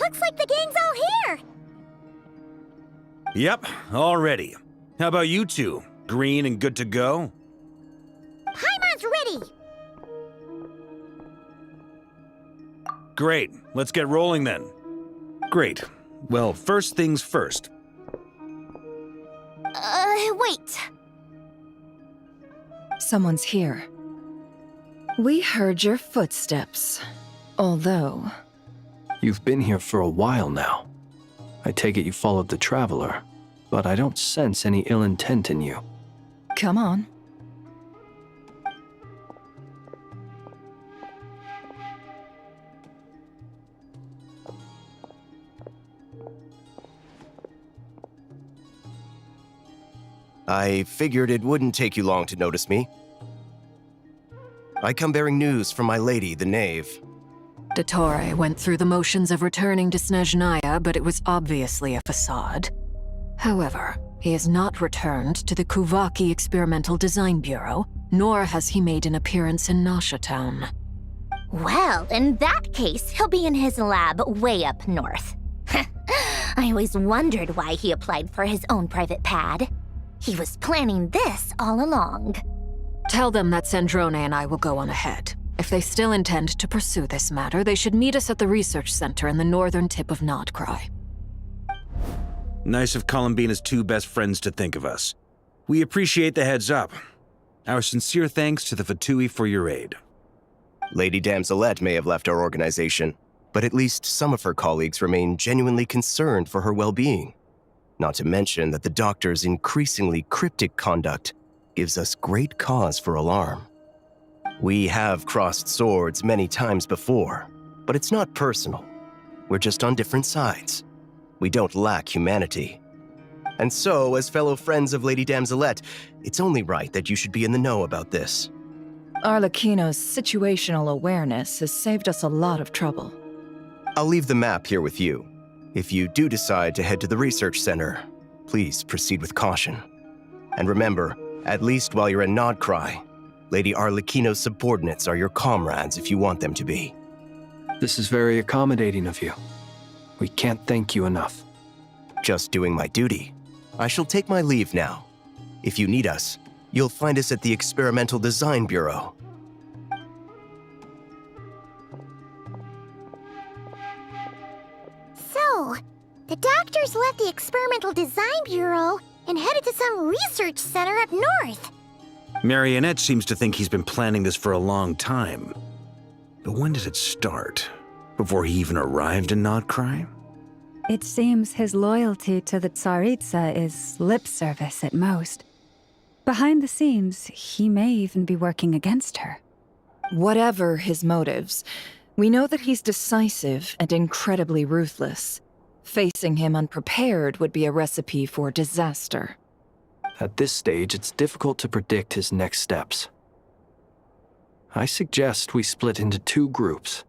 Looks like the gang's all here! Yep, all ready. How about you two? Green and good to go? Paimon's ready! Great, let's get rolling then. Great. Well, first things first. Wait. Someone's here. We heard your footsteps. Although... You've been here for a while now. I take it you followed the Traveler, but I don't sense any ill intent in you. Come on. I figured it wouldn't take you long to notice me. I come bearing news from my lady, the Knave. Dottore went through the motions of returning to Snezhnaya, but it was obviously a facade. However, he has not returned to the Kuvaki Experimental Design Bureau, nor has he made an appearance in Nasha Town. Well, in that case, he'll be in his lab way up north. I always wondered why he applied for his own private pad. He was planning this all along. Tell them that Sandrone and I will go on ahead. If they still intend to pursue this matter, they should meet us at the research center in the northern tip of Nodcry. Nice of Columbina's two best friends to think of us. We appreciate the heads up. Our sincere thanks to the Fatui for your aid. Lady Damselette may have left our organization, but at least some of her colleagues remain genuinely concerned for her well-being. Not to mention that the Doctor's increasingly cryptic conduct gives us great cause for alarm. We have crossed swords many times before, but it's not personal. We're just on different sides. We don't lack humanity. And so, as fellow friends of Lady Damselette, it's only right that you should be in the know about this. Arlecchino's situational awareness has saved us a lot of trouble. I'll leave the map here with you. If you do decide to head to the research center, please proceed with caution. And remember, at least while you're in Nodcry, Lady Arlecchino's subordinates are your comrades if you want them to be. This is very accommodating of you. We can't thank you enough. Just doing my duty. I shall take my leave now. If you need us, you'll find us at the Experimental Design Bureau. So, the Doctors left the Experimental Design Bureau and headed to some research center up north. Marionette seems to think he's been planning this for a long time. But when did it start? Before he even arrived in Nodcry? It seems his loyalty to the Tsaritsa is lip service at most. Behind the scenes, he may even be working against her. Whatever his motives, we know that he's decisive and incredibly ruthless. Facing him unprepared would be a recipe for disaster. At this stage, it's difficult to predict his next steps. I suggest we split into two groups.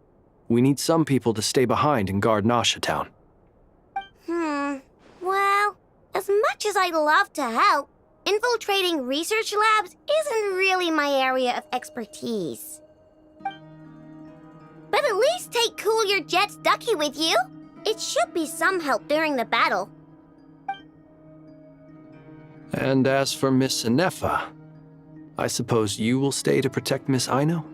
We need some people to stay behind and guard Nasha Town. Well, as much as I'd love to help, infiltrating research labs isn't really my area of expertise. But at least take Cool Your Jet's Ducky with you. It should be some help during the battle. And as for Miss Inefa, I suppose you will stay to protect Miss Aino?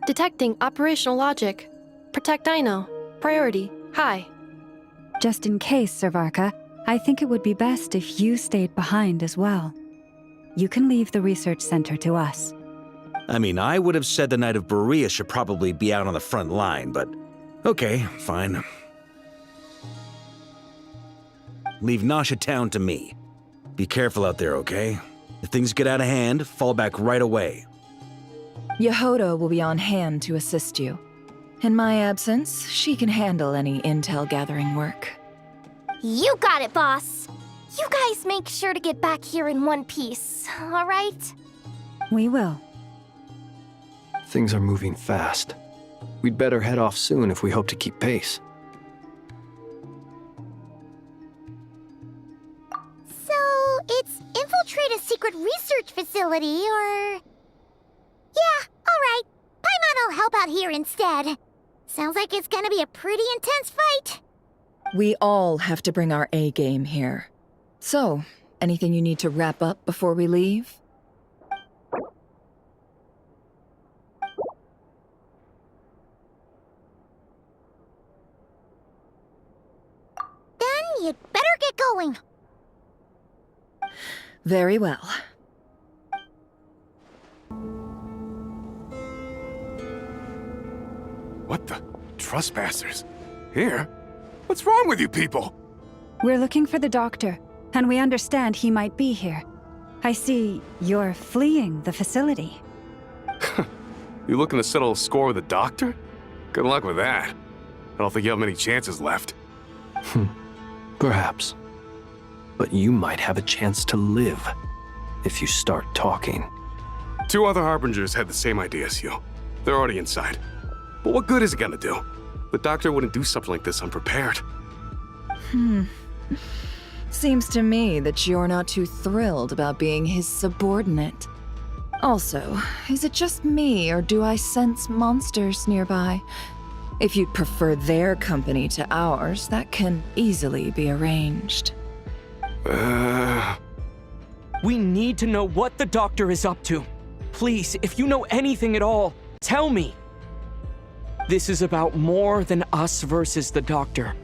Detecting operational logic. Protect Aino. Priority. High. Just in case, Servarka, I think it would be best if you stayed behind as well. You can leave the research center to us. I mean, I would have said the Knight of Berea should probably be out on the front line, but okay, fine. Leave Nasha Town to me. Be careful out there, okay? If things get out of hand, fall back right away. Yehoda will be on hand to assist you. In my absence, she can handle any intel gathering work. You got it, boss. You guys make sure to get back here in one piece, all right? We will. Things are moving fast. We'd better head off soon if we hope to keep pace. So, it's infiltrate a secret research facility, or... Yeah, all right. Paimon will help out here instead. Sounds like it's gonna be a pretty intense fight. We all have to bring our A game here. So, anything you need to wrap up before we leave? Then you'd better get going. Very well. What the? Trespassers? Here? What's wrong with you people? We're looking for the doctor, and we understand he might be here. I see you're fleeing the facility. You looking to settle a score with the doctor? Good luck with that. I don't think you have many chances left. Perhaps. But you might have a chance to live if you start talking. 2 other Harbingers had the same idea as you. They're already inside. But what good is it gonna do? The doctor wouldn't do something like this unprepared. Seems to me that you're not too thrilled about being his subordinate. Also, is it just me, or do I sense monsters nearby? If you'd prefer their company to ours, that can easily be arranged. We need to know what the doctor is up to. Please, if you know anything at all, tell me. This is about more than us versus the doctor.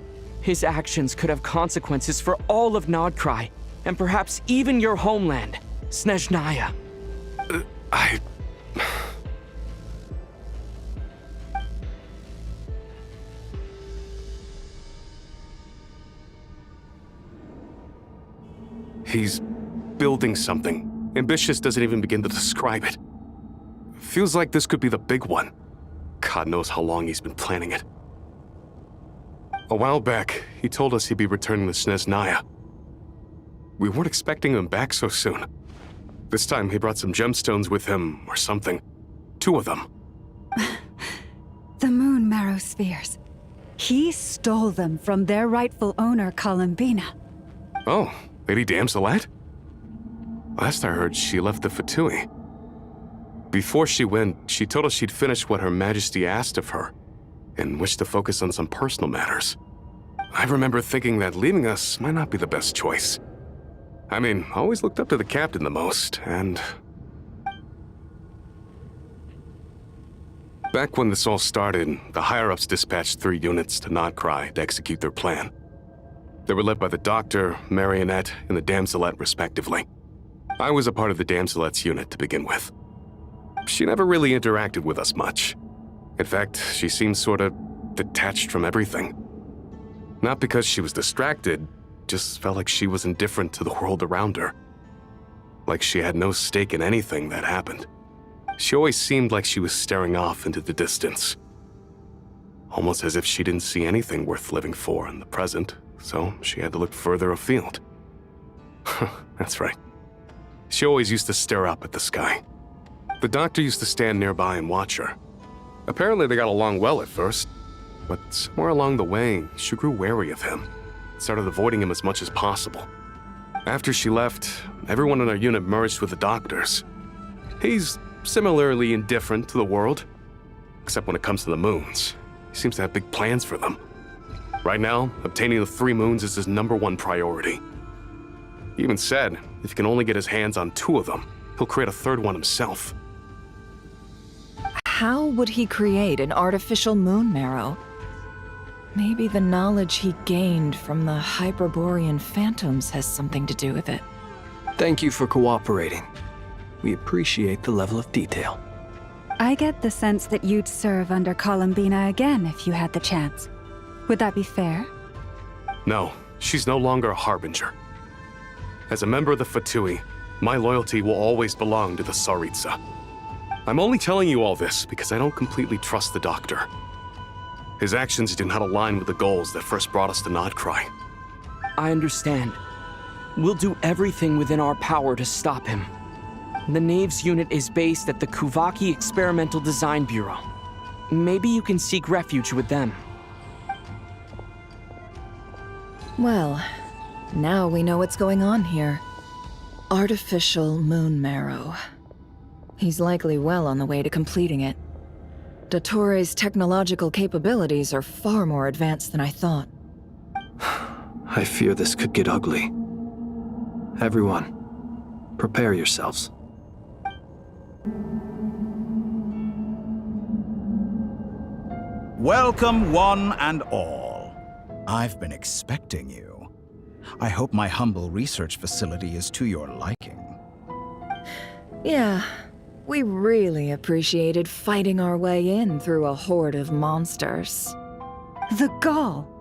His actions could have consequences for all of Nodcry, and perhaps even your homeland, Snezhnaya. He's building something. Ambitious doesn't even begin to describe it. Feels like this could be the big one. God knows how long he's been planning it. A while back, he told us he'd be returning to Snezhnaya. We weren't expecting him back so soon. This time he brought some gemstones with him, or something. 2 of them. The moon marrow spheres. He stole them from their rightful owner, Columbina. Oh, Lady Damselet? Last I heard, she left the Fatui. Before she went, she told us she'd finished what Her Majesty asked of her, and wished to focus on some personal matters. I remember thinking that leaving us might not be the best choice. I mean, I always looked up to the captain the most, and... Back when this all started, the higher-ups dispatched 3 units to Nodcry to execute their plan. They were led by the Doctor, Marionette, and the Damselet, respectively. I was a part of the Damselet's unit to begin with. She never really interacted with us much. In fact, she seemed sort of detached from everything. Not because she was distracted, just felt like she was indifferent to the world around her. Like she had no stake in anything that happened. She always seemed like she was staring off into the distance. Almost as if she didn't see anything worth living for in the present, so she had to look further afield. That's right. She always used to stare up at the sky. The Doctor used to stand nearby and watch her. Apparently they got along well at first, but somewhere along the way, she grew wary of him, started avoiding him as much as possible. After she left, everyone in our unit merged with the Doctor's. He's similarly indifferent to the world, except when it comes to the moons. He seems to have big plans for them. Right now, obtaining the 3 moons is his #1 priority. He even said if he can only get his hands on 2 of them, he'll create a 3rd one himself. How would he create an artificial moon marrow? Maybe the knowledge he gained from the Hyperborean phantoms has something to do with it. Thank you for cooperating. We appreciate the level of detail. I get the sense that you'd serve under Columbina again if you had the chance. Would that be fair? No, she's no longer a Harbinger. As a member of the Fatui, my loyalty will always belong to the Tsaritsa. I'm only telling you all this because I don't completely trust the Doctor. His actions do not align with the goals that first brought us to Nodcry. I understand. We'll do everything within our power to stop him. The Knave's unit is based at the Kuvaki Experimental Design Bureau. Maybe you can seek refuge with them. Well, now we know what's going on here. Artificial moon marrow. He's likely well on the way to completing it. Dottore's technological capabilities are far more advanced than I thought. I fear this could get ugly. Everyone, prepare yourselves. Welcome, one and all. I've been expecting you. I hope my humble research facility is to your liking. Yeah, we really appreciated fighting our way in through a horde of monsters. The gall.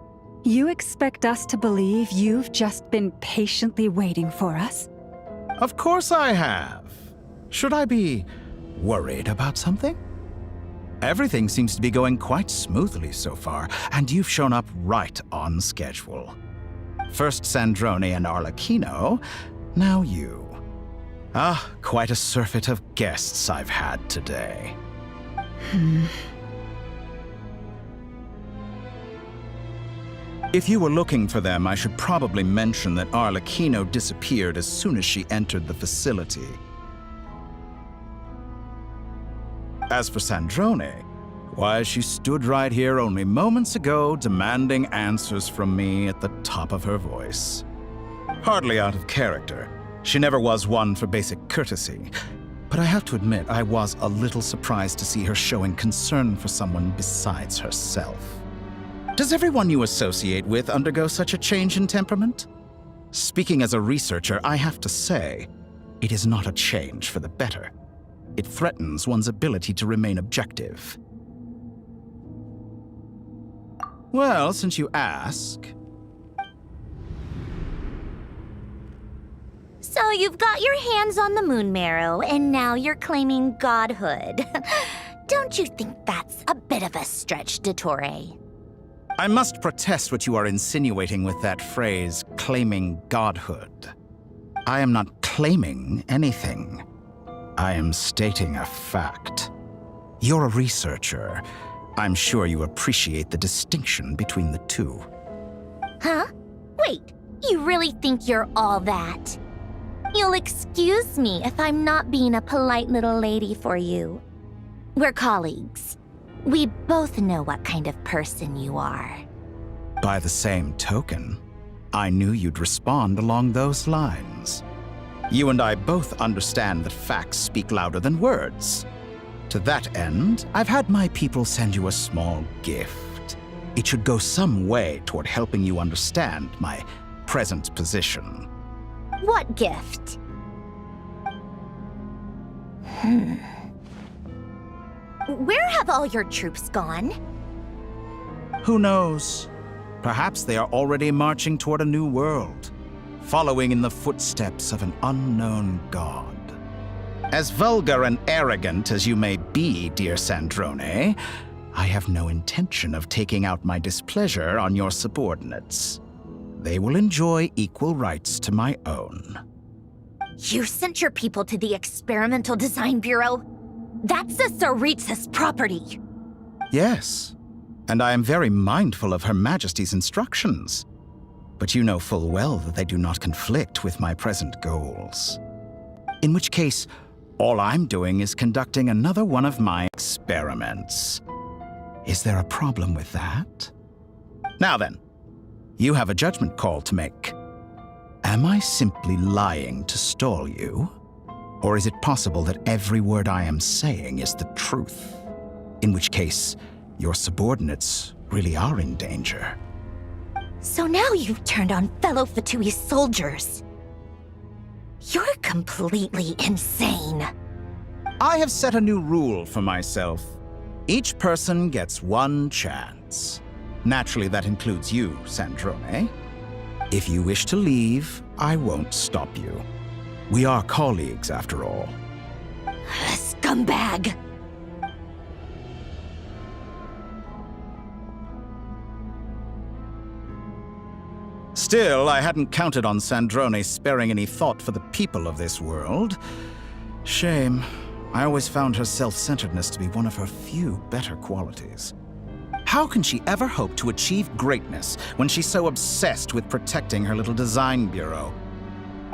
You expect us to believe you've just been patiently waiting for us? Of course I have. Should I be worried about something? Everything seems to be going quite smoothly so far, and you've shown up right on schedule. First Sandrone and Arlecchino, now you. Ah, quite a surfeit of guests I've had today. If you were looking for them, I should probably mention that Arlecchino disappeared as soon as she entered the facility. As for Sandrone, why, she stood right here only moments ago demanding answers from me at the top of her voice. Hardly out of character. She never was one for basic courtesy. But I have to admit, I was a little surprised to see her showing concern for someone besides herself. Does everyone you associate with undergo such a change in temperament? Speaking as a researcher, I have to say, it is not a change for the better. It threatens one's ability to remain objective. Well, since you ask... So you've got your hands on the moon marrow, and now you're claiming godhood. Don't you think that's a bit of a stretch, Dottore? I must protest what you are insinuating with that phrase, claiming godhood. I am not claiming anything. I am stating a fact. You're a researcher. I'm sure you appreciate the distinction between the two. Huh? Wait, you really think you're all that? You'll excuse me if I'm not being a polite little lady for you. We're colleagues. We both know what kind of person you are. By the same token, I knew you'd respond along those lines. You and I both understand that facts speak louder than words. To that end, I've had my people send you a small gift. It should go some way toward helping you understand my present position. What gift? Where have all your troops gone? Who knows? Perhaps they are already marching toward a new world, following in the footsteps of an unknown god. As vulgar and arrogant as you may be, dear Sandrone, I have no intention of taking out my displeasure on your subordinates. They will enjoy equal rights to my own. You sent your people to the Experimental Design Bureau? That's the Tsaritsa's property. Yes, and I am very mindful of Her Majesty's instructions. But you know full well that they do not conflict with my present goals. In which case, all I'm doing is conducting another one of my experiments. Is there a problem with that? Now then, you have a judgment call to make. Am I simply lying to stall you? Or is it possible that every word I am saying is the truth? In which case, your subordinates really are in danger. So now you've turned on fellow Fatui soldiers. You're completely insane. I have set a new rule for myself. Each person gets one chance. Naturally, that includes you, Sandrone. If you wish to leave, I won't stop you. We are colleagues, after all. Scumbag! Still, I hadn't counted on Sandrone sparing any thought for the people of this world. Shame. I always found her self-centeredness to be one of her few better qualities. How can she ever hope to achieve greatness when she's so obsessed with protecting her little design bureau?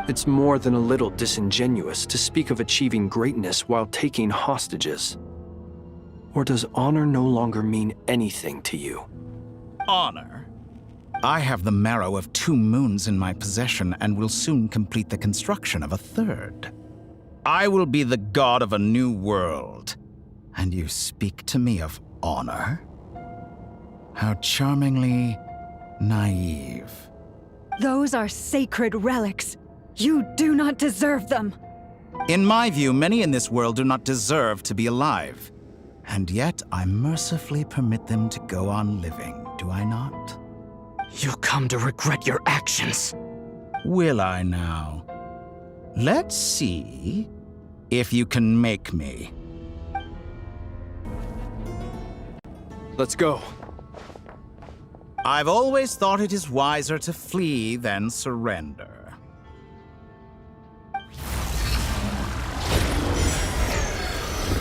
It's more than a little disingenuous to speak of achieving greatness while taking hostages. Or does honor no longer mean anything to you? Honor? I have the marrow of 2 moons in my possession and will soon complete the construction of a 3rd. I will be the god of a new world. And you speak to me of honor? How charmingly naive. Those are sacred relics. You do not deserve them. In my view, many in this world do not deserve to be alive. And yet, I mercifully permit them to go on living, do I not? You'll come to regret your actions. Will I now? Let's see if you can make me. Let's go. I've always thought it is wiser to flee than surrender.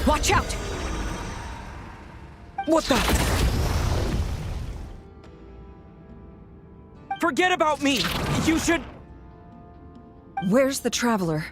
Watch out! What the? Forget about me! You should... Where's the Traveler?